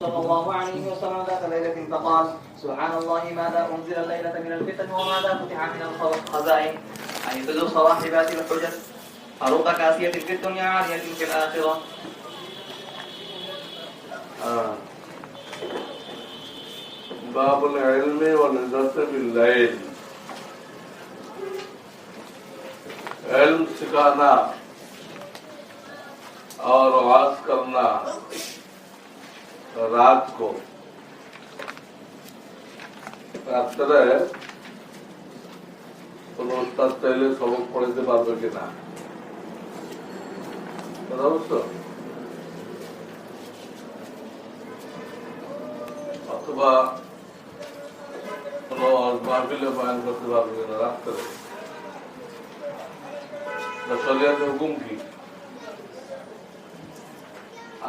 صلى الله عليه وسلم ذات ليلة فقال: سبحان الله ماذا أنزل الليلة من الفتن وماذا فتح من الخزائن أن تدرس صواحبات الحجج أروق كاسية في الدنيا عالية في الآخرة. باب العلم والعزة بالليل. علم सिखाना और वाज करना रात को রাত্রে কোন উস্তাদ চাইলে সবক পড়াইতে পারবে কিনা অবশ্য, অথবা কোন মাহফিলে বয়ান করতে পারবে কিনা রাত্রে। শরিয়াতের হুকুম কি?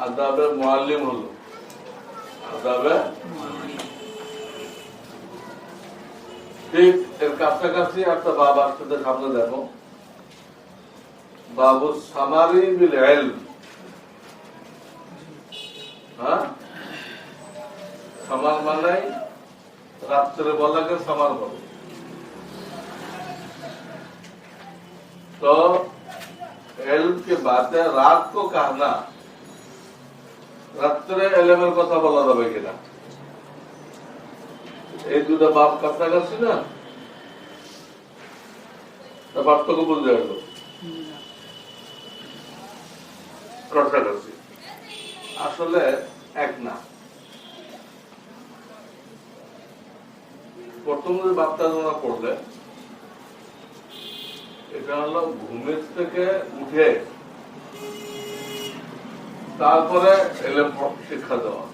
আদাবে মুআল্লিম হলো আদাবে ঠিক এর কাছাকাছি একটা বাব আসতে সামনে দেখো, বাবু সামারি বিল ইলম। হ্যাঁ, সামার মানে রাত্রে বলাকে সামার বলে। तो इल्म के बात है रात को कहना, রাত্রে এলেমের কথা বলা যাবে কিনা, এই দুটো বাপ কাছাকাছি না, পার্থক্য বুঝতে গেল কাছাকাছি, আসলে এক না। প্রথম যে বাপটা তোমরা পড়লে এটা হলো ঘুমের থেকে উঠে তারপরে এলেম শিক্ষা দেওয়া।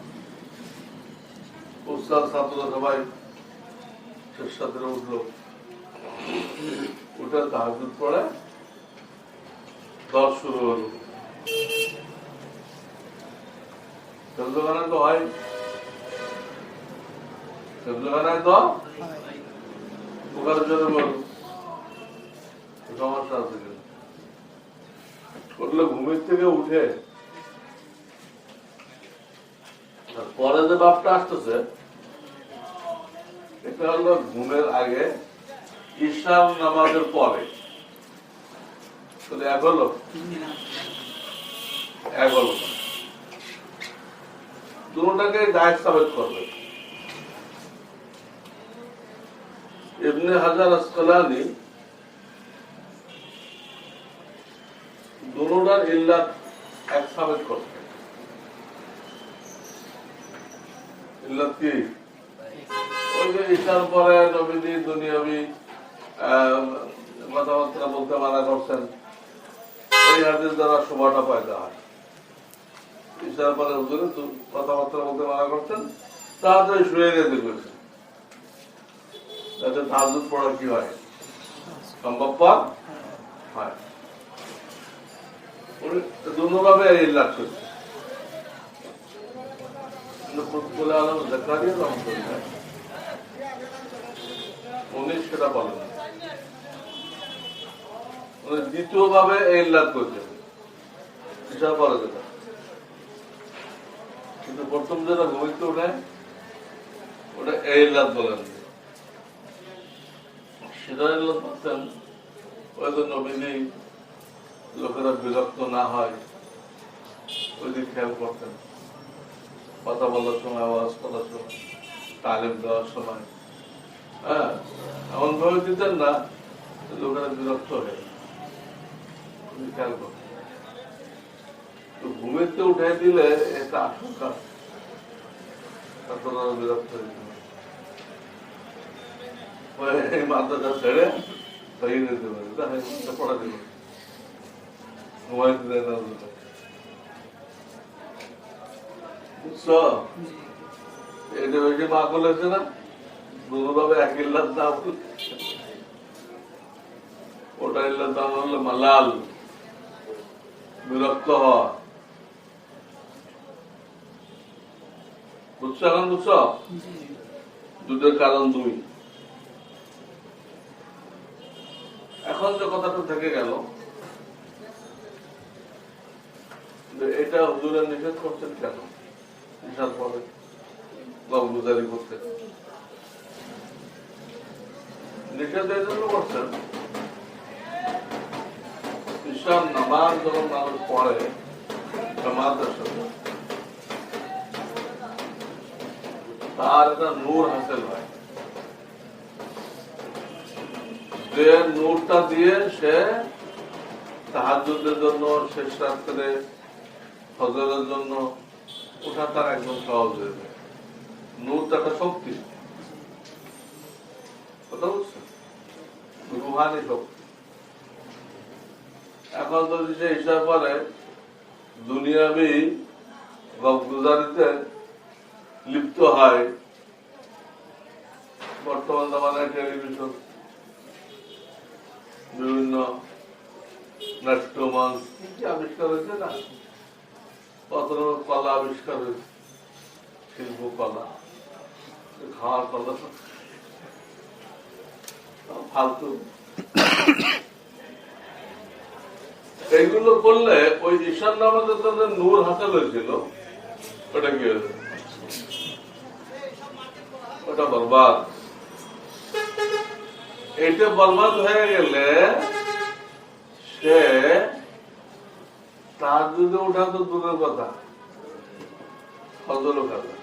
উস্তাদ ছাত্র সবাই শেষ ছাত্রে উঠলো, উঠে তাহাজ্জুদ পড়ে দর্শ শুরু হলো। সেজদাখানায় তো হয়, সেজদাখানায় তো ওখানে জন্য বলল সমস্যা আছে কিনা। করলে ঘুমের থেকে উঠে পরে যে বাপটা আসতেছে এটা হলো ঘুমের আগে ঈশার নামাজের পরে। এক হলো দুটাকে জায়েজ সাবেত করবে। ইবনে হাজার আসকালানী দুটার ইল্লাত এক সাবেত করছে। ইল্লাত কি? ওই যে ঈশার পরে নবীজি দুনিয়াবি কথাবার্তা বলতে মানা করছেন, ওই হাদিস দ্বারা শোভাটা পয়দা হয়। ঈশার পরে হুজুরে কথাবার্তা বলতে মানা করছেন, তাড়াতাড়ি শুয়ে যেতে বলছেন, যাতে তাহাজ্জুদ পড়া কি হয় সম্ভবপর হয়। দুভাবে ইল্লাত করছে। উনি সেটা বলেন, দ্বিতীয় ভাবে ইল্লাত করছে পরে যেটা, কিন্তু প্রথম যেটা ঘুমিতে ওঠে ওটা ইল্লাত বলেন। সেটা ইল্লাত বলছেন ওই জন্য নবীজি লোকেরা বিরক্ত না হয় ওই দিক খেয়াল করতেন। কথা বলার সময়, আওয়াজ করার সময়, তালিম দেওয়ার সময় এমন ভাবে দিতেন না লোকেরা বিরক্ত হয়ে, খেয়াল করতেন। তো ঘুমেতে উঠে দিলে এটা আশঙ্কা বিরক্ত হয়ে এই মাথাটা ছেড়ে হয়ে নিতে পারে, পড়া দিল ঘুমাইতে দেয় না। বুঝছো, এটা ওই যে মা বলেছে না দুভাবে এক ইল্লাত দাম, ওটা ইল্লাত দাম হলো মালাল, বিরক্ত হওয়া। বুঝছো? এখন বুঝছো দুটোর কারণ দুই। এখন যে কথাটা থেকে গেল এটা হুজুরা নিষেধ করছেন কেন? ঈশার পরে গমগুজারি করতে নিষেধ এই জন্য করছেন, ঈশার নামাজ যখন মানুষ পড়ে জামাতের সাথে তার একটা নূর হাসিল হয়, যে নূরটা দিয়ে সে তাহাজ্জুদের জন্য, শেষ রাত্রে ফজরের জন্য ওঠা তার একদম সহজ হয়ে যায়। নূরটা একটা শক্তি, কথা বুঝছেন, রুহানি শক্তি। এখন যদি সে হিসাব করে দুনিয়াবি গমগুজারিতে লিপ্ত হয়, বর্তমান জামানায় টেলিভিশন, বিভিন্ন নাট্যমঞ্চ কি আবিষ্কার হয়েছে না, কত রকম কলা আবিষ্কার হয়েছে, শিল্প কলা, খাওয়ার কলা, ফালতু এইগুলো করলে ওই ঈশান নামাজের জন্য নূর হাসিল হয়েছিল, ওটা কি হয়েছে? ওটা বরবাদ। এইটা বরবাদ হয়ে গেলে সে তার যদি ওঠা তো দূরের কথা, ফজল খাবে,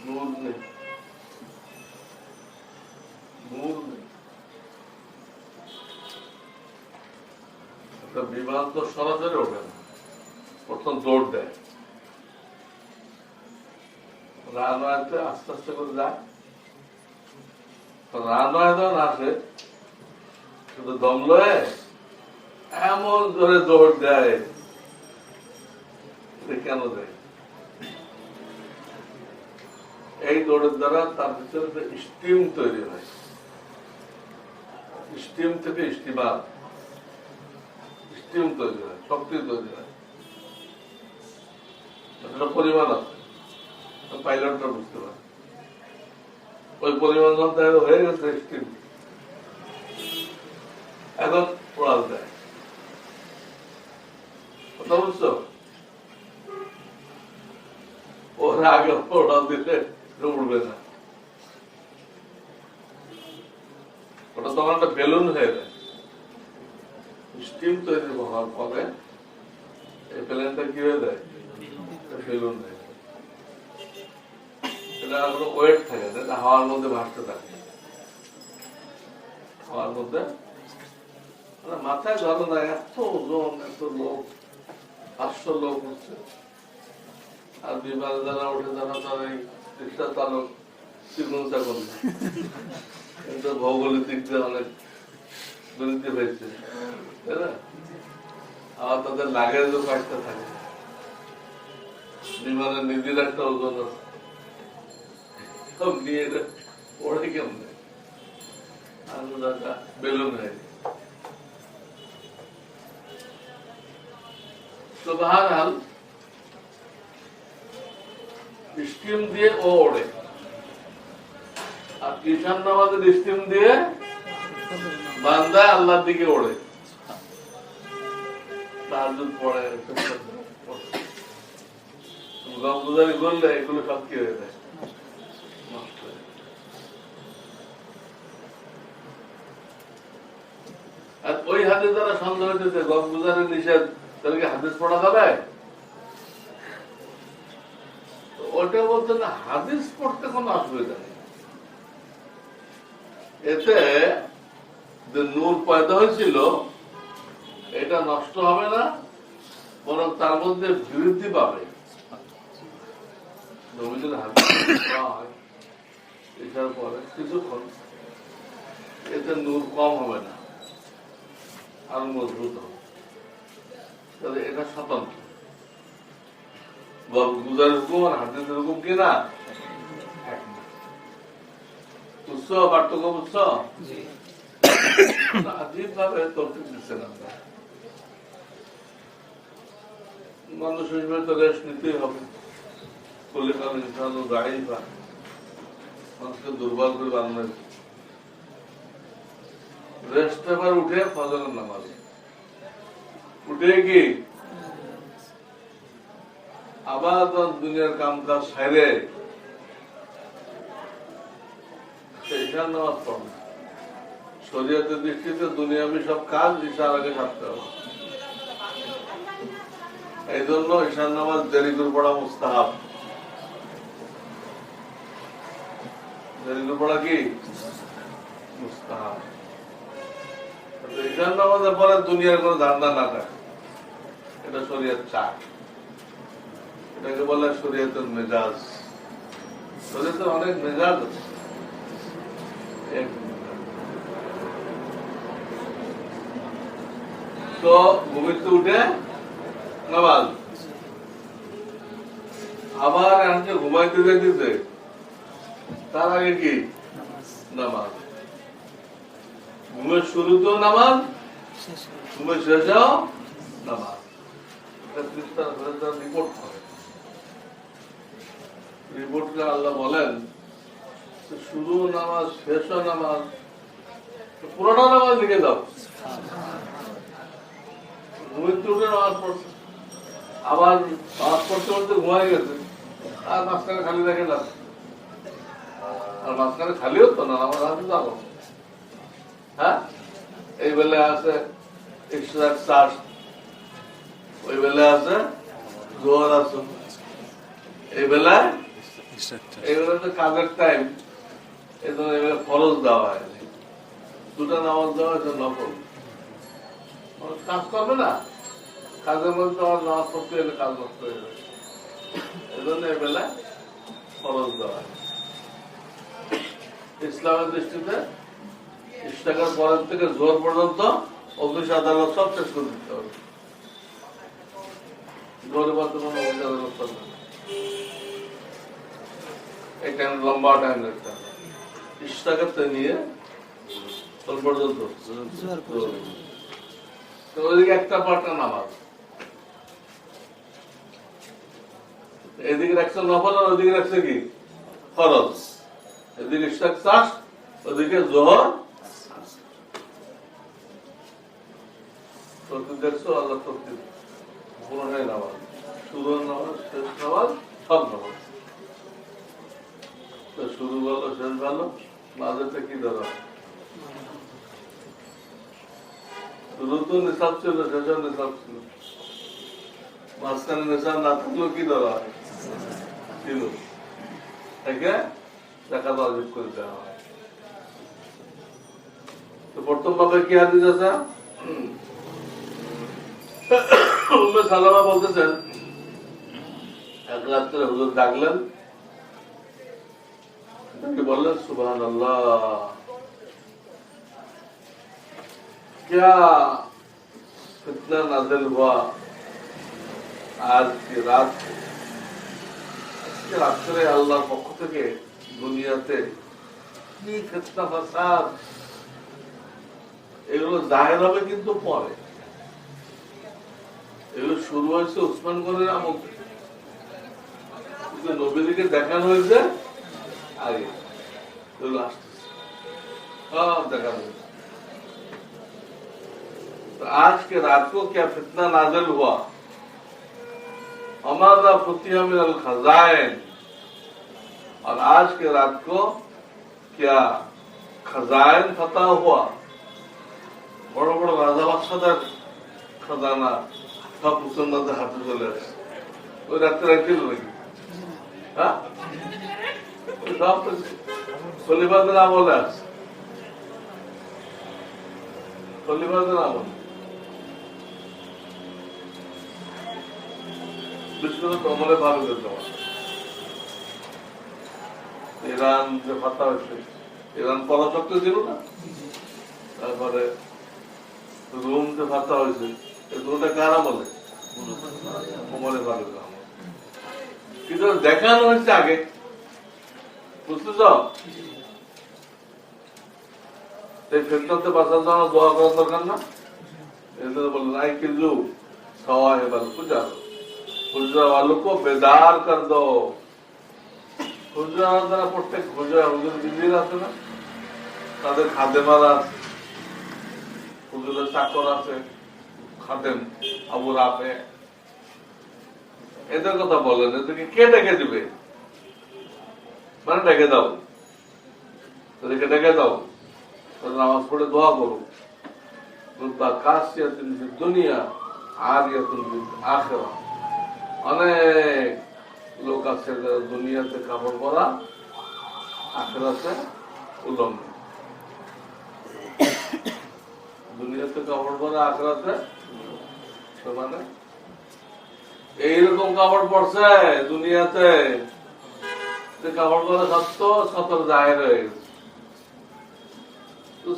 নূর নেই, নূর নেই। বিমান তো সরাসরি ওঠে না, প্রথম দৌড় দেয়, রানওয়েতে আস্তে আস্তে করে যায়, রানওয়ে যখন আসে শুধু দম লয়ে এমন ধরে দৌড় দেয়, কেন দেয়? এই দৌড়ের দ্বারা তার ভিতরে স্টিম তৈরি হয়, স্টিম থেকে স্টিমার, স্টিম তৈরি হয়, শক্তি তৈরি হয়, একটা পরিমাণ আছে, পাইলটরা বুঝতে পারে ওই পরিমাণ যখন তাহলে হয়ে গেছে স্টিম, এখন উড়াল দেয়, কথা বুঝছো? ওর আগে উড়াল দিলে উড়বে না, ওটা তখন একটা বেলুন হয়ে যায়, স্টিম তৈরি হওয়ার ফলে এই প্লেনটা কি হয়ে যায়, বেলুন হয়ে যায়। এটা কোনো ওয়েট থাকে না, হাওয়ার মধ্যে ভাসতে থাকে, হাওয়ার মধ্যে মাথায় ধরো না, এত ওজন, এত লোক, 500 লোক হচ্ছে, আর বিমানে যারা উঠে যারা তার এই রিক্সা চালক চিকিৎসা করবে, কিন্তু ভৌগোলিক দিক দিয়ে অনেক দুর্নীতি হয়েছে, তাই না? আবার তাদের লাগেজও কয়েকটা থাকে, বিমানের নিজের একটা ওজন আছে, সব নিয়ে ওড়ে কেমনে বেলুন হয়ে। তো বাহারাল স্টিম দিয়ে ও ওড়ে, আর ঈশান নামাজের স্টিম দিয়ে বান্দা আল্লাহর দিকে ওড়ে, তাহাজ্জুদ পড়ে, গমগুজারি করলে এগুলো সব কি হয়ে যায়, নষ্ট হয়ে যায়। আর ওই হাদিস দ্বারা সন্দেহ হইতেছে গমগুজারি নিষেধ, তাহলে কি হাদিস পড়া যাবে? ওটা বলতে না, হাদিস পড়তে কোনো অসুবিধা নেই, এতে যে নূর পয়দা হয়েছিল এটা নষ্ট হবে না, বরং তার মধ্যে বৃদ্ধি পাবে। এটার পরে কিছুক্ষণ এতে নূর কম হবে না, আরো মজবুত হবে, তাহলে এটা স্বতন্ত্র। গুজার হুকুম আর হাদিসের হুকুম কিনা বুঝছো, পার্থক্য বুঝছো? আজীব ভাবে তৌফিক দিচ্ছেন আমরা, মানুষ হিসেবে তো রেস্ট নিতেই হবে, করলে কারণ ইনসান গাড়ি পা মানুষকে দুর্বল করে বানানো, রেস্ট পেপার উঠে ফজরের নামাজ উঠে কি আবার দুনিয়ার কাম কাজ সাইরে ঈশার নামাজ পড়ে। শরীয়তের দৃষ্টিতে দুনিয়াবি সব কাজ ঈশার আগে সারতে হবে। এই জন্য ঈশার নামাজ দেরি করে পড়া মুস্তাহাব। দেরি করে পড়া কি মুস্তাহাব। ঈশার নামাজের পরে দুনিয়ার কোনো ধান্দা না থাকে, এটা শরীয়ত চায়। এটাকে বলে শরীয়তের মেজাজ। শরীয়তের অনেক মেজাজ আছে। তো ঘুমিতে উঠে নামাজ, আবার আনকে ঘুমাইতে যেতে তার আগে কি নামাজ। ঘুমের শুরুতেও নামাজ, ঘুমের শেষেও নামাজ। রিপোর্ট করে, রিপোর্টে আল্লাহ বলেন শুরু নামাজ শেষও নামাজ, পুরোটা নামাজ লিখে দাও। ঘুমিতে উঠে নামাজ পড়ছে, আবার নামাজ পড়তে পড়তে ঘুমাই গেছে, আর মাঝখানে খালি রেখে যাবে। আর মাঝখানে খালি হতো না, আমার হাতে যাবো। হ্যাঁ, এই বেলে আছে ইশরাক চাষ, ওই বেলে আছে জোহর আছে, এই বেলায় এইগুলো তো কাজের টাইম, এই জন্য এগুলো ফরজ দেওয়া হয়। দুটা নামাজ দেওয়া হয়েছে নকল। কাজ করবে না, কাজের মধ্যে আমার নামাজ পড়তে গেলে কাজ নষ্ট হয়ে যাবে। এই জন্য এই বেলায় ফরজ দেওয়া হয়। ইসলামের দৃষ্টিতে ইশরাকের পরের থেকে জোহর পর্যন্ত অফিস আদালত সব শেষ করে দিতে হবে। জোহরের মধ্যে কোনো অফিস আদালত করবে না, এই টাইম লম্বা টাইম রাখতে হবে। ইশরাকের নিয়ে পর্যন্ত ওইদিকে একটা পার্টটা নামাজ, এদিকে রাখছে নফল আর ওইদিকে রাখছে কি ফরজ। এদিকে ইশরাক চাষ, ওদিকে জোহর। দেখছো আল্লাহ তকদির পুরোটাই নামাজ, শুরুর নামাজ শেষ নামাজ সব নামাজ। শুরু ভালো শেষ ভালো, মাঝেতে কি ধরা? শুরু তো নিসাব ছিল, শেষের নিসাব ছিল, মাঝখানে নিসাব না থাকলেও কি ধরা ছিল, একে দেখা ওয়াজিব করে দেওয়া হয়। তো প্রথম ভাবে কি হাদিস আছে? উম্মে সালামা বলতেছেন এক রাত্রে হুজুর ডাকলেন, বললেন সুবহানাল্লাহ, क्या फितना नाजिल हुआ आज की रात। আজকে রাত্রে আল্লাহর পক্ষ থেকে দুনিয়াতে কি ফিতনা ফাসাদ, এগুলো জাহের হবে কিন্তু পরে। এগুলো শুরু হয়েছে উসমান গনির আমল থেকে, নবীকে দেখানো হয়েছে আগে, এগুলো আসতেছে সব দেখানো হয়েছে। आज के रात को क्या फितना नाजिल हुआ, हमारा फुतिया मिनल खजाइन। और आज के रात को क्या खजाइन फतह हुआ, बड़ो बड़ो राजा बादशाह खजाना सब मुसलमान हाथे चले আসে। ওই রাত্রে রাখছিল নাকি? হ্যাঁ, সব খলিফাদের আমলে আছে, খলিফাদের আমলে। ইরান যে ফাতা হয়েছে, ইরান পরাশক্তি ছিল না, তারপরে রোম যে ফাতা হয়েছে, এই দুটা কারা বলে ওমরে ফারুক আমল। কিন্তু দেখানো হয়েছে আগে, বুঝতেছ? এই ফেতনাতে বাঁচার জন্য দোয়া করার দরকার না। এই জন্য বললেন আই কিন্তু সওয়া হেবাল পূজা, হুজরা वालों को बेदार कर दो। হুজরা দ্বারা প্রত্যেক হুজরা হুজুর বিবির আছে না, তাদের খাদেমারা আছে, হুজুরের চাকর আছে, খাদেম আবু রাফে, এদের কথা বলেন, এদেরকে কে ডেকে দিবে? মানে ডেকে দাও, এদেরকে ডেকে দাও, নামাজ পড়ে দোয়া করো। দুনিয়া আর আখেরা, অনেক লোক আছে দুনিয়াতে কাপড় পরা, আখেরাতে উলঙ্গ। দুনিয়াতে কাপড় পরা, আখেরাতে মানে এইরকম কাপড় পরছে দুনিয়াতে, কাপড় পরে সতর জাহের হয়ে গেছে।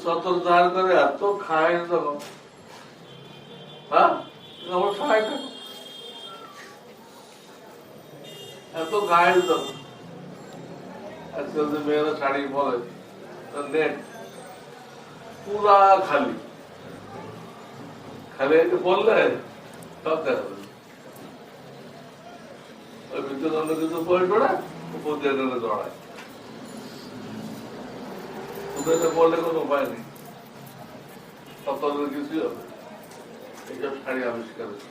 সতর জাহের করে এত খায় তখন, হ্যাঁ কাপড় খায় কেন? এত গায়ের তখন। আজকাল যে মেয়েরা শাড়ি পরে নেট পুরা খালি, খালি এটা বললে সব দেখা যাবে। ওই ভিতরে অন্য কিছু পরে পড়ে উপর দিয়ে দৌড়ায়, ওদের বললে কোনো উপায় নেই, সতর্কের কিছুই হবে। এইসব শাড়ি আবিষ্কার হয়েছে।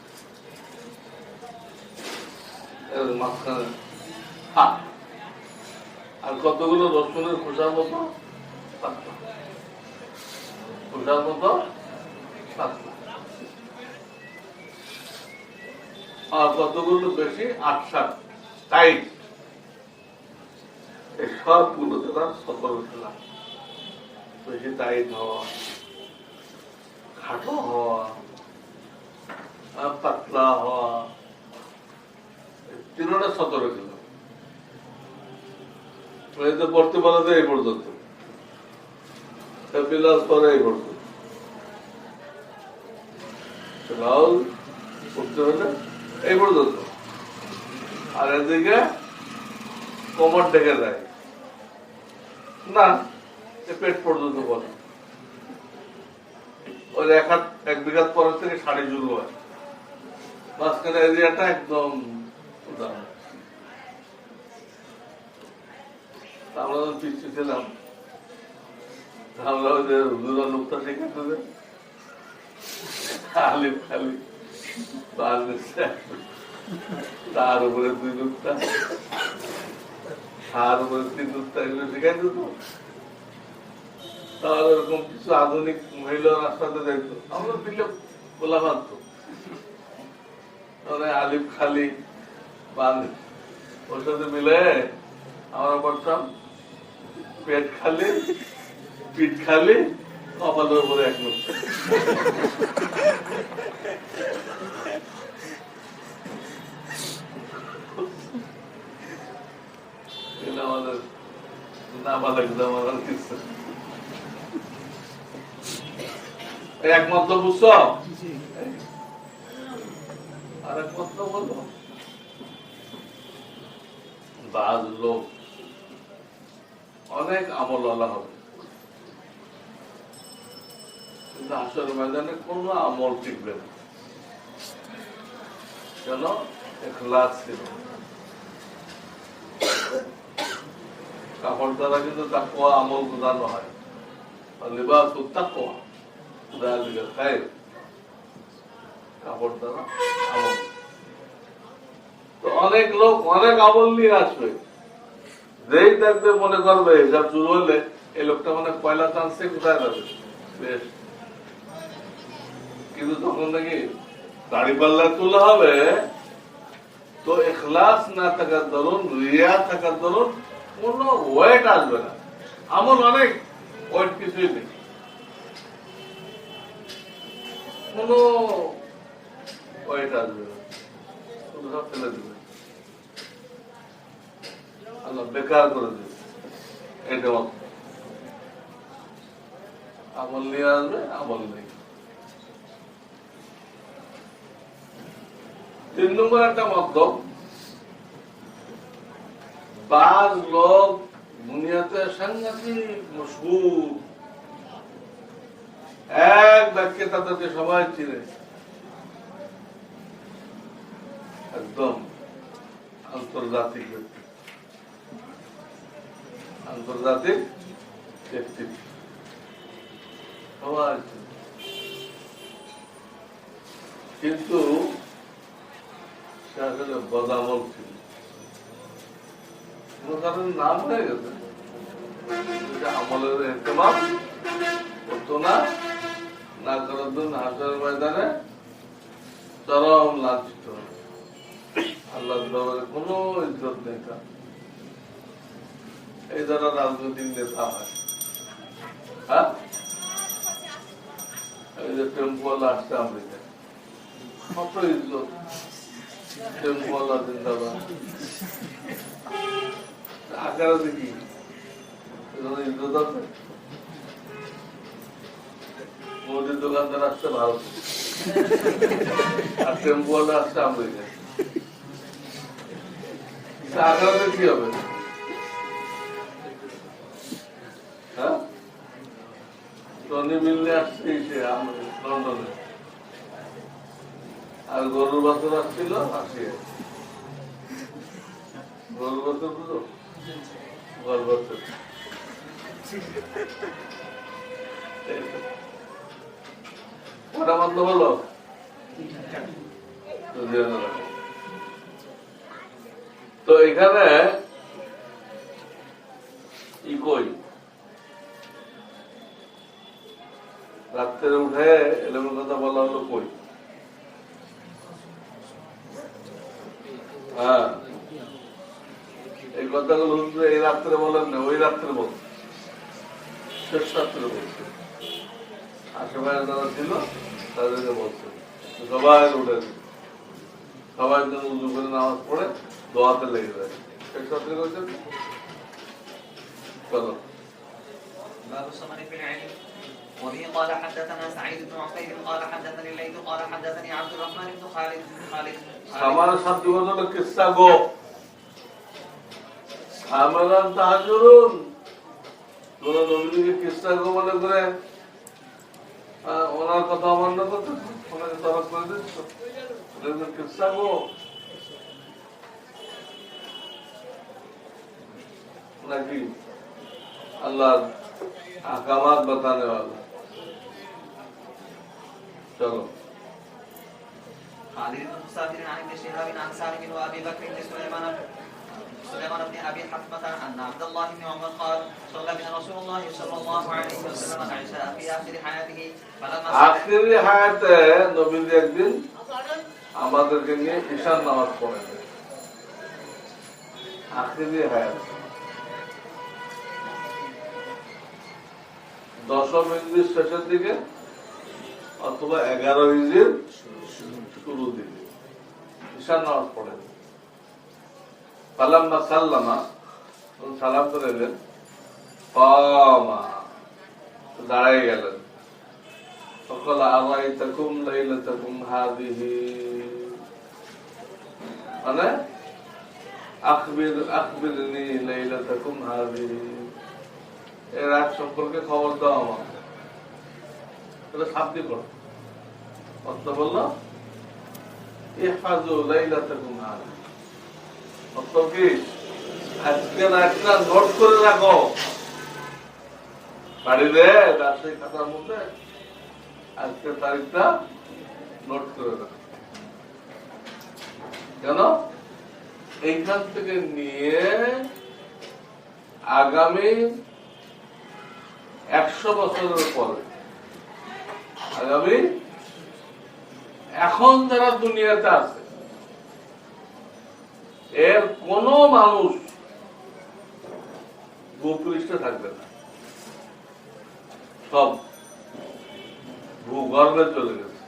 মাঝখানে আর কতগুলো রসুনের খোসার মতো খোসার মতো আর কতগুলো বেশি আটসাট টাইট, এই সবগুলো তারা সতর্ক ছিল। বেশি টাইট হওয়া, খাটো হওয়া, পাতলা হওয়া, তিনটা সতর্ক ছিল। পড়তে পারে এই পর্যন্ত, বিলাস করে এই পর্যন্ত, পড়তে হলে এই পর্যন্ত। আর এদিকে কোমর ডেকে যায় না, পেট পর্যন্ত বলে। ওই এক বিঘাত পরের থেকে শাড়ি শুরু হয়, মাঝখানে এরিয়াটা একদম উদাহরণ। আমরা যখন পিছিয়ে ছিলাম, আমরা ওই যে হুজুরা নুক্তা শিখেছে, আলিফ খালি তার উপরে 2 নুক্তা, তার উপরে 3 নুক্তা, এগুলো শিখাই দিত। তাহলে এরকম কিছু আধুনিক মহিলা রাস্তাতে দেখতো, আমরা দিলে গোলা মানত। আলিফ খালি ওর সাথে মিলে আমরা পড়তাম পেট খালি, পিঠ খালি, কপালের উপরে 1 নুক্তা। আমাদের নাবালক জামানার কিছু একমাত্র বুঝছ। আর একমাত্র বলবো, বাজ লোক অনেক আমল আল্লাহ হবে, কিন্তু আসল ময়দানে কোন আমল টিকবে না। কেন? ইখলাস ছিল। কাপড় দ্বারা কিন্তু তাকওয়া আমল বোঝানো হয়, লিবাসুত তাকওয়া যালিকা খায়র, কাপড় দ্বারা আমল। তো অনেক লোক অনেক আমল নিয়ে আসবে, যেই দেখবে মনে করবে হিসাব শুরু হলে এই লোকটা মানে পয়লা চান্সে কোথায় যাবে বেশ, কিন্তু তখন নাকি দাড়ি পাল্লা তোলা হবে, তো ইখলাস না থাকার দরুন, রিয়া থাকার দরুন কোন ওয়েট আসবে না। আমল অনেক, ওয়েট কিছুই নেই, কোন ওয়েট আসবে না, শুধু সব ফেলে দেবে, আল্লাহ বেকার করে দেবে। এটা আমল নিয়ে আসবে, আমল নেই। 3 নম্বর একটা মতলব, বাজ লোক দুনিয়াতে সাংঘাতিক মশহুর, এক বাক্যে তাদেরকে সবাই চিনে, একদম আন্তর্জাতিক ব্যক্তি, আন্তর্জাতিক ব্যক্তি সবাই চিনে। কিন্তু সে আসলে বদামল ছিল, কোনো কারণে নাম হয়ে গেছে, আমলের এহতেমাম করতো না, না করার জন্য হাসরের ময়দানে চরম লাঞ্ছিত, আল্লাহ দরবারে কোনো ইজ্জত নেই তার। এই যারা রাজনৈতিক নেতা হয়, হ্যাঁ, এই যে টেম্পোয়ালা আসছে আমেরিকা, কত ইজ্জত, টেম্পোয়ালা জিন্দাবাদ, আকারে দেখি ইজ্জত আছে। মুদির দোকানদার আসছে ভারত, আর টেম্পোয়ালা আসছে আমেরিকা, আকারে কি হবে? হ্যাঁ, টনি মিললে আসছে লন্ডনে, আর গরুর বাছর আসছিল আসিয়া, গরুর বাছর বুঝো, গরুর বাছর ওটা বন্ধ হলো। তো এখানে ই কই রাত্রে উঠে এলেমের কথা বলা হলো কই? হ্যাঁ, এই কথাগুলো এই রাত্রে বলেন না, ওই রাত্রে বলছে, শেষ রাত্রে বলছে, আশেপাশে যারা ছিল তাদেরকে বলছে, সবাই উঠে সবাই যেন উজু করে নামাজ পড়ে দোয়াতে লেগে যায়। শেষ রাত্রে বলছেন চলো। باب الصمد في العلم. وبه قال حدثنا سعيد بن عقيل قال حدثني الليث قال حدثني عبد الرحمن بن خالد সামান্য শব্দ হলো কিসসা গো, সামালান তাহাজুরুন, তোমরা নবীকে কিসসা গো মনে করে ওনার কথা অমান্য করতেছ, ওনাকে তরক করে দিচ্ছ, কিসসা গো নাকি আল্লাহর আহকামাত বাতানে वाला। চলো। خالد بن مسافر عن ابن شهاب عن سالم وابي بكر بن سليمان بن ابي حفصه ان عبد الله بن عمر قال صلى بنا رسول الله صلى الله عليه وسلم العشاء في اخر حياته فلما আখির হায়াতে নবীজি একদিন আমাদেরকে নিয়ে ঈশার নামাজ পড়েন। আখির হায়াত 10 হিজরির শেষের দিকে অথবা 11 হিজরির শুরু দিকে ঈশার নামাজ পড়েন। ফালাম্মা সাল্লামা, সালাম করে এলেন, কামা, দাঁড়াই গেলেন, فقال أرأيتكم ليلتكم هذه মানে أخبرني ليلتكم هذه, এর রাত সম্পর্কে খবর দাও আমাকে। এটা শাব্দিক অর্থ বললো ইহফাজু লাইলাতাকুম হাযিহি, অর্থ কি আজকে রাতটা নোট করে রাখো বাড়িতে, রাতে খাতার মধ্যে আজকের তারিখটা নোট করে রাখো। কেন? এইখান থেকে নিয়ে আগামী 100 বছরের পরে, আগামী এখন যারা দুনিয়াতে আছে এর কোন মানুষ ভূপৃষ্ঠে থাকবে না, সব ভূগর্ভে চলে গেছে।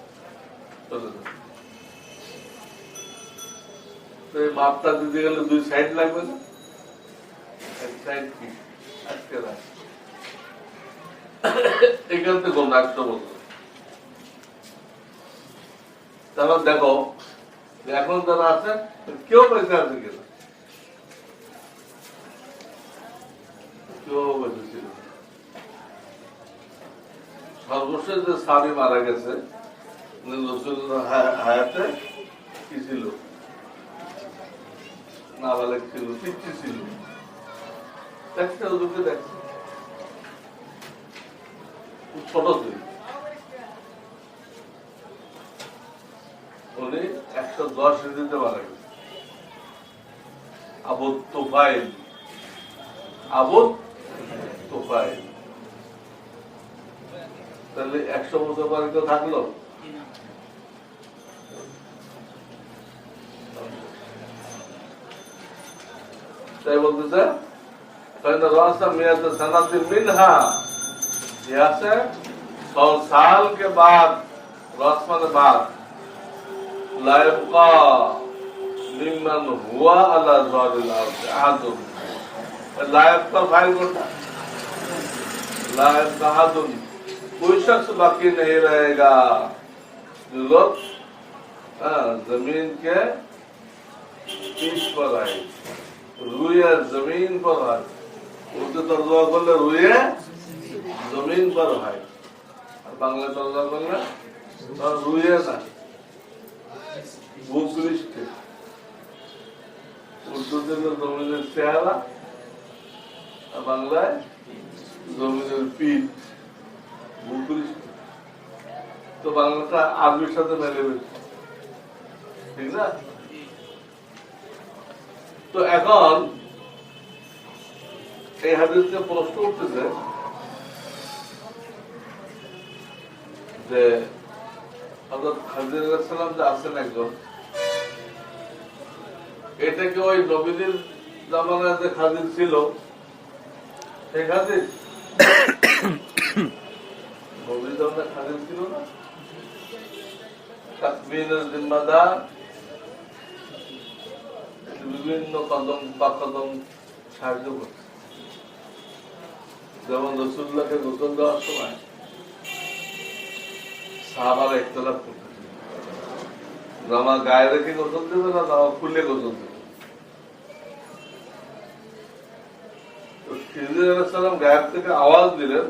তো এই মাপটা দিতে গেলে 2 সাইড লাগবে না? এক সাইড কি আজকে রাত, এখান থেকে 100 বছর। তারপর দেখো এখন যারা আছে কেউ বেঁচে আছে কিনা, কেউ বেঁচে ছিল। সর্বশেষ যে সাহাবী মারা গেছে রাসূলুল্লাহ হায়াতে কি ছিল? নাবালেগ ছিল, পিচ্চি ছিল। দেখছে ওদেরকে, দেখছে ছোট ছিল। উনি 110 হিজরিতে মারা গেছে। আবু তুফাইল, আবু তুফাইল। তাহলে 100 বছর পরে কেউ থাকলো? তাই বলতেছে मिनहा, यहाँ से 100 साल के बाद, रस्म के बाद, लायबका मिम्मन हुआ अला ज़ारिल अर्ज़ अहदुन, लायबका फाइल करता, लायबका अहदुन, कोई शख्स बाकी नहीं रहेगा जो लोग जमीन के पीछ पर आए, रुए जमीन पर आए, उर्दू तर्जुमा करले रुए जमीन पर है, और बांग्ला तर्जुमा करले रुए ना भूपृष्ठ, उर्दू তে জমিনের চেহারা, আর বাংলায় জমিনের পিঠ, ভূপৃষ্ঠ। তো বাংলাটা আরবির সাথে মেলে বেশি, ঠিক না? তো এখন এই হাদিসে প্রশ্ন উঠতেছে যে হযরত খাদির আলাইহিস সালাম যে আছেন একজন, এটা কি ওই নবীদের জামানায় যে খাদির ছিল সেই খাদির? নবীর জামানায় খাদির ছিল না? তাকবীরের জিম্মাদার, বিভিন্ন কদম বা কদম সাহায্য করছে। যেমন রাসূলুল্লাহকে গোসল দেওয়ার সময় সাহাবারা ইখতিলাফ করতেছে, জামা গায়ে রেখে গোসল দেবে না জামা খুলে গোসল দেবে। তো খিজির আলাইহিস সালাম গায়ের থেকে আওয়াজ দিলেন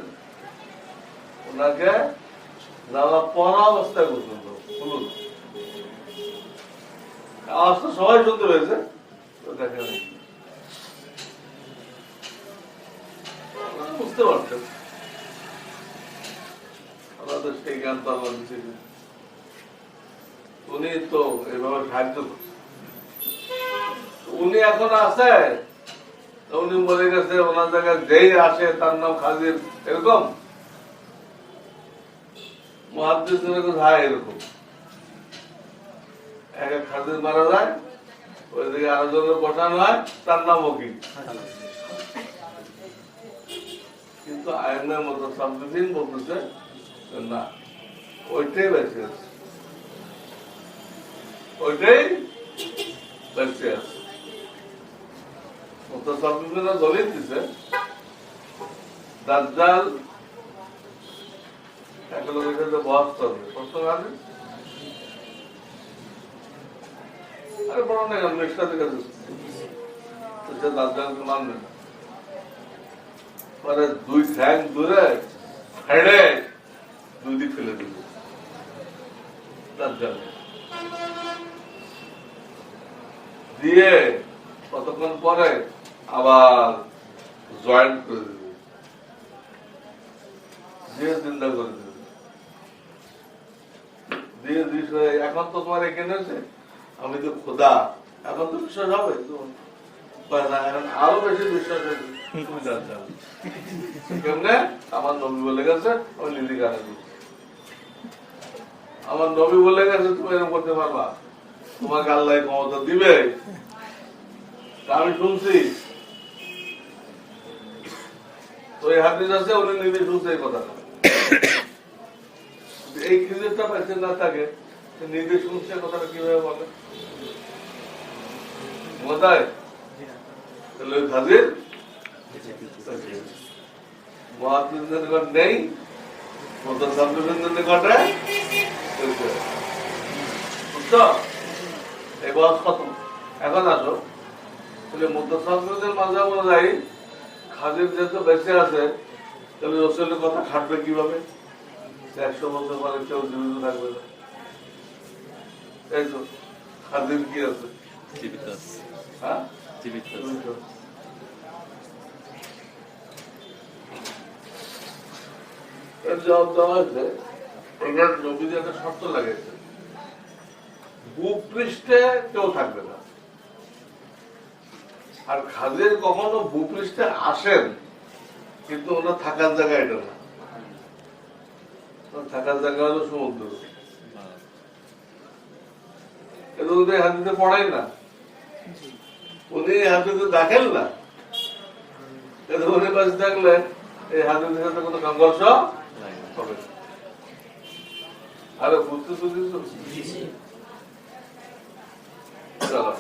ওনাকে জামা পরা অবস্থায় গোসল দেবো, খুলুন। আওয়াজটা সবাই শুনতে পেয়েছে, দেখেন বুঝতে পারছেন আমাদের সেই জ্ঞান তো আমার দিচ্ছে। উনি তো এভাবে সাহায্য করছে, উনি এখন আছে, উনি মরে গেছে, ওনার জায়গায় যেই আসে তার নাম খাজির, এরকম মুহাদ্দিসরা হয় এরকম। এক এক খাজির মারা যায়, ওইদিকে আরো জনের বসানো হয়, তার নাম ওকিল। কিন্তু আইনের মতো সাবদিন বলতেছে না, ওইটাই বেঁচে আছে, ওইটাই বেঁচে আছে। মুতাসাব্বিবিনরা দলিল দিছে দাজ্জাল এক লোকের সাথে বহস করবে, প্রশ্ন আছে আরে বড় না নেক্সট থেকে সে দাজ্জালকে মানবে না, পরে দুই ঠ্যাং দূরে হেডে দুই দিক ফেলে দিবে দাজ্জাল দিয়ে, কতক্ষণ পরে আবার জয়েন্ট করে দেবে, দিয়ে চিন্তা করে দেবে, দিয়ে এখন তো তোমার এখানে আছে, আমি তো খোদা, এখন তো বিশ্বাস হবে, এখন আরো বেশি বিশ্বাস হয়েছে। কেমনে? আমার নবী বলে গেছে আমি লিলি গানে দিচ্ছি, আমার নবী বলে গেছে তুমি এরকম করতে পারবা, তোমাকে আল্লাহ ক্ষমতা দিবে, আমি শুনছি। তো এই হাদিস আছে, উনি নিজে শুনছে এই কথাটা। এই খিজিরটা পাইছে না থাকে, নিজে শুনছে কথাটা কিভাবে বলে বোঝায়? তাহলে ওই খাজির মুহাদ্দিসদের নিকট নেই, মুতাসাব্বিবিনদের নিকটে বুঝছো? এই বয়স কত? এখন আসো, তাহলে মুতাসাব্বিবদের মাযহাব অনুযায়ী খাজির যেহেতু বেঁচে আছে, তাহলে রাসূলের কথা খাটবে কিভাবে? 100 বছর পরে কেউ জীবিত থাকবে না। এই তো খাজির কি আছে? জীবিত আছে। হ্যাঁ, জীবিত আছে। এর জবাব দেওয়া হয়েছে, এখানে নবীজি একটা শর্ত লাগিয়েছে, ভূপৃষ্ঠে কেউ থাকবে না, আর খাদির কখনো ভূপৃষ্ঠে আসেন, কিন্তু ওনার থাকার জায়গা এটা না, থাকার জায়গা হলো সমুদ্র। উনি হাদিসে পড়াই না, উনি হাদিসে দেখেন না, উনি পাশে থাকলে এই হাদিসের সাথে কোনো সংঘর্ষ হবে না। আরে বুঝতে চলো।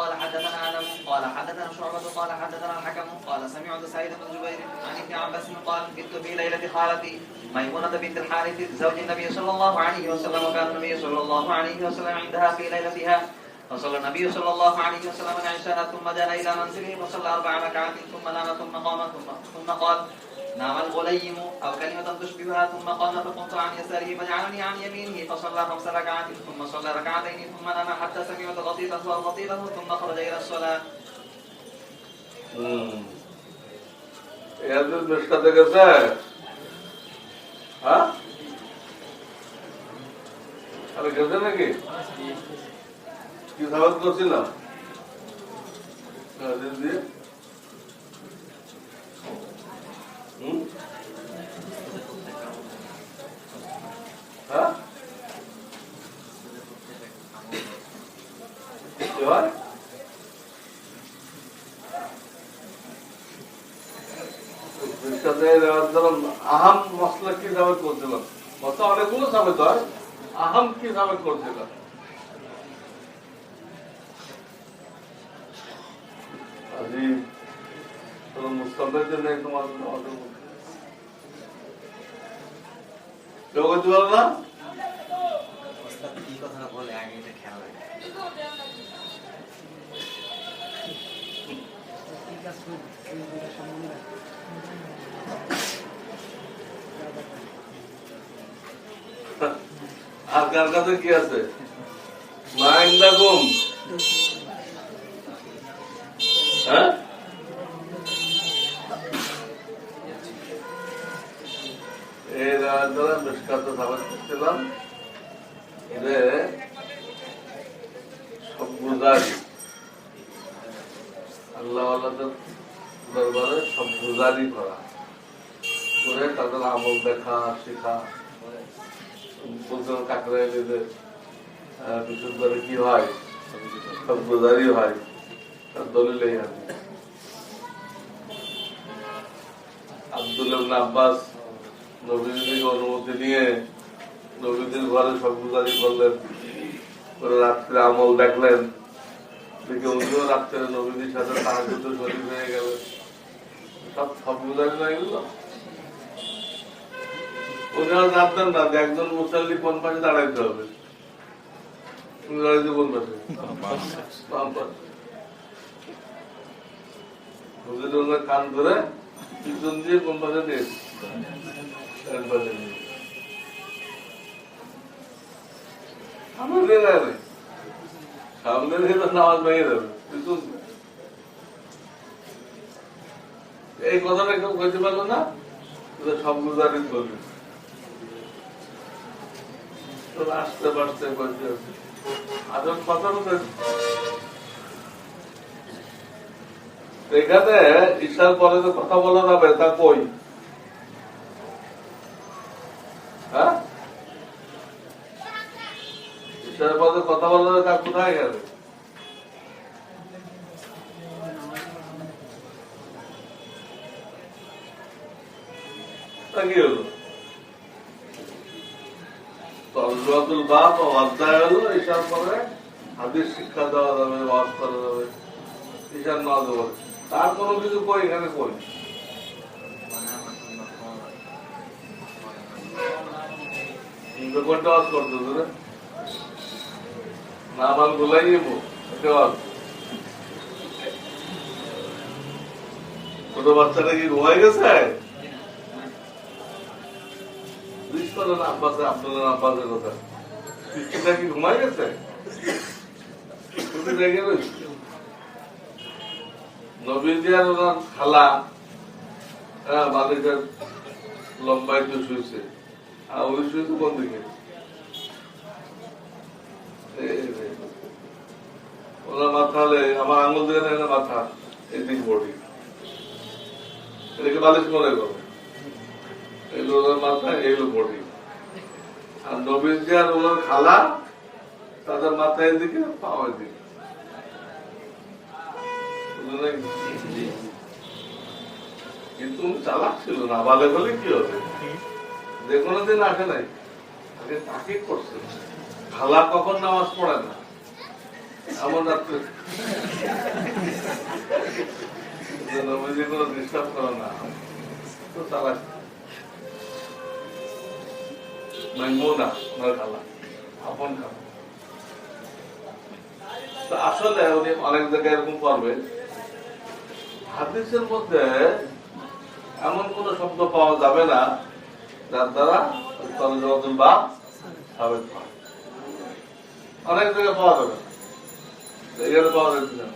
قال حدثنا آدم قال حدثنا شعبة قال حدثنا الحكم قال سمعت سعيد بن جبير عن ابن عباس قال كنت في ليلة خالتي ميمونة بنت الحارث زوج النبي صلى الله عليه وسلم، وكان النبي صلى الله عليه وسلم عندها في ليلتها، فصلى النبي صلى الله عليه وسلم العشاء ثم جاء إلى منزله وصلى 4 ركعات ثم نام ثم قام ثم قال نام الغليم أو كلمة تشبهها ثم قام فقمت عن يساره فجعلني عن يمينه فصلى 5 ركعات ثم صلى ركعتين ثم نام حتى سمعت غطيطه ثم خرج إلى الصلاة. মিশকাতে গেছে, হ্যাঁ আরে গেছে নাকি? কি সাবাদ করছিলাম দিয়ে হ্যাঁ আহাম মশলা কি সাবেত করছিলাম, মশলা অনেকগুলো সাবেত হয়, আহাম কি সাবেত করছিলাম? আজি মুস্তাফের নেই তোমার কেউ করতে পারো না? কি কথা বলে আগে এটা খেয়াল রাখে। আর কার কাছে কি আছে? মাইন্দা গুম, হ্যাঁ এই দ্বারা মিশকাত সাবাত করছিলাম যে সব গুজারি আল্লাহ আল্লাহদের দরবারে সব গুজারি করা করে তাদের আমল দেখা শেখা, বুঝলেন কাকড়া এলে বিশুদ্ধ করে কি হয়, সব গুজারি হয়, তার দলিলেই আছে। আব্দুল্লাহ ইবনে আব্বাস নবীর থেকে অনুমতি নিয়ে নবীদের ঘরে সব গুজারি করলেন, করে রাত্রে আমল দেখলেন, দেখে উনিও রাত্রে নবীদের সাথে তাহাজ্জুদে শরীক হয়ে গেলেন, সব গুজারি হয়ে গেল। উনিও জানতেন না যে একজন মুসাল্লি কোন পাশে দাঁড়াইতে হবে, কোন পাশে, বাম পাশে। হুজুর কান ধরে পিছন দিয়ে কোন পাশে দিয়ে সামনে দিয়ে তো নামাজ ভেঙে যাবে। এই কথাটা কেউ কইতে পারলো না, সব গুজারি করবে, আসতে পারতে করতে আদর কথা বলতে। এখানে ঈশার পরে যে কথা বলা যাবে তা কই? হ্যাঁ ঈশার পরে কথা বলা যাবে তা কোথায় গেল? তা কি হলো? তরজুয়াতুল বাব অধ্যায় হলো ঈশার পরে হাদিস শিক্ষা দেওয়া যাবে, ওয়াজ করা যাবে, ঈশার নামাজ হবে, তার কোনো কিছু কই এখানে কই? কোনটা ওয়াজ করতে হবে? না আমার গোলাই নেবো ছোট বাচ্চাটা কি ঘুমাই গেছে? আব্বাসের কথা কি ঘুমাই গেছে? নবীজি আর ওনার খালা বালিশের লম্বায় তো শুয়েছে, আর ওই শুয়েছে কোন দিকে? ওনার মাথা হলে আমার আঙুল দিয়ে না মাথা এদিক বডি এটাকে বালিশ মনে করো এগুলো ওনার মাথা এগুলো বডি আর নবীজি আর ওনার খালা তাদের মাথা এদিকে পাওয়া এদিকে কিন্তু চালাক ছিল না বালে বলে কি হবে যে কোনো দিন আসে নাই আগে তাকে করছে খালা কখন নামাজ পড়ে না এমন রাত্রে নবীজি কোনো ডিস্টার্ব করে না তো চালাক মাইমুনা ওনার খালা আপন খালা তো আসলে উনি অনেক জায়গায় এরকম করবে হাদিসের মধ্যে এমন কোন শব্দ পাওয়া যাবে না যার দ্বারা বা সাবেক হয় অনেক জায়গায় পাওয়া যাবে না এখানে পাওয়া যাচ্ছে না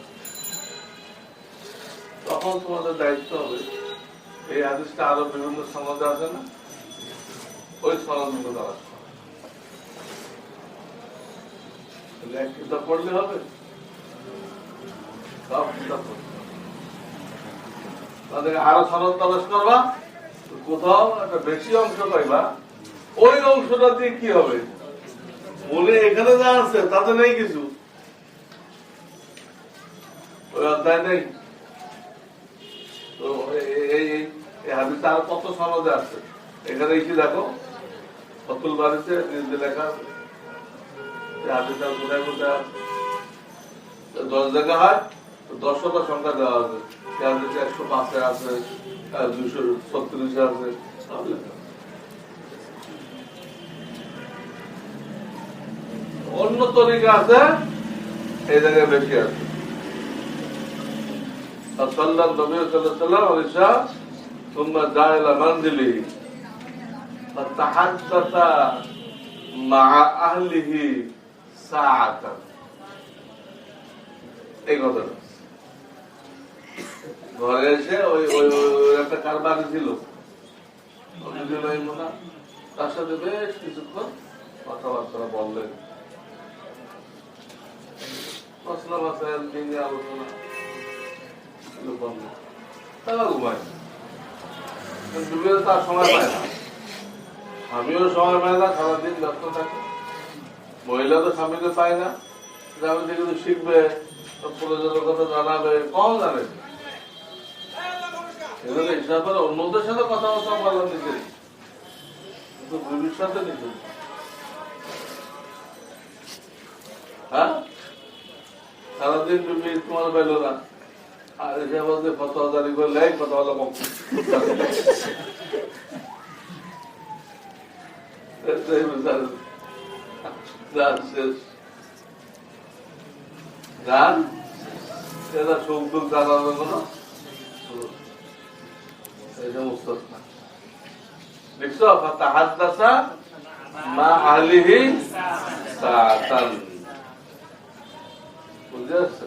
তখন তোমাদের দায়িত্ব হবে এই হাদিসটা আরো বিভিন্ন সমাজে আছে না ওই সমাজগুলো দ্বারা এক কিতাব পড়লে হবে সব কিতাব পড়তে আরো সনদ তালাশ করবা কোথাও একটা বেশি অংশ পাইবা ওই অংশটা দিয়ে কি হবে মনে এখানে যা আছে তাতে নেই কিছু ওই অধ্যায় নেই তো এই হাদিসে আর কত সনদে আছে এখানে কি দেখো ফতুল বাড়িতে নিজে লেখা হাদিসে কোথায় কোথায় আছে 10 জায়গা হয় 10টা সংখ্যা দেওয়া আছে 105 আছে 236 আছে অন্য তরিকা আছে এই জায়গায় বেশি আছে সাল্লাল্লাহু আলাইহি ওয়াসাল্লাম আয়েশা ثم جاء الى منزله فتحدث مع اهله ساعة এই কথাটা ঘরে এসে ওই একটা কারবার ছিল তার সাথে বেশ কিছুক্ষণ কথাবার্তা বললেন মশলা মাসাইল দিনে আলোচনা বললেন তারা ঘুমায় তার সময় পায় না আমিও সময় পাই না সারাদিন ব্যস্ত থাকি মহিলা তো স্বামীকে পায় না স্বামী থেকে শিখবে প্রয়োজনের কথা জানাবে কম জানে হিসাবে অন্যদের সাথে কথাবার্তা বলা নিতে কিন্তু বিবির সাথে নিতে হ্যাঁ সারাদিন বিবি তোমার পাইল না আর এসে বলতে ফতোয়া জারি করলে কথা বলা গান এটা সুখ দুঃখ জানাবে কোনো এই সমস্ত না দেখছো ফাতাহাদ্দাসা মা আহলিহি সাআতান বুঝতে পারছো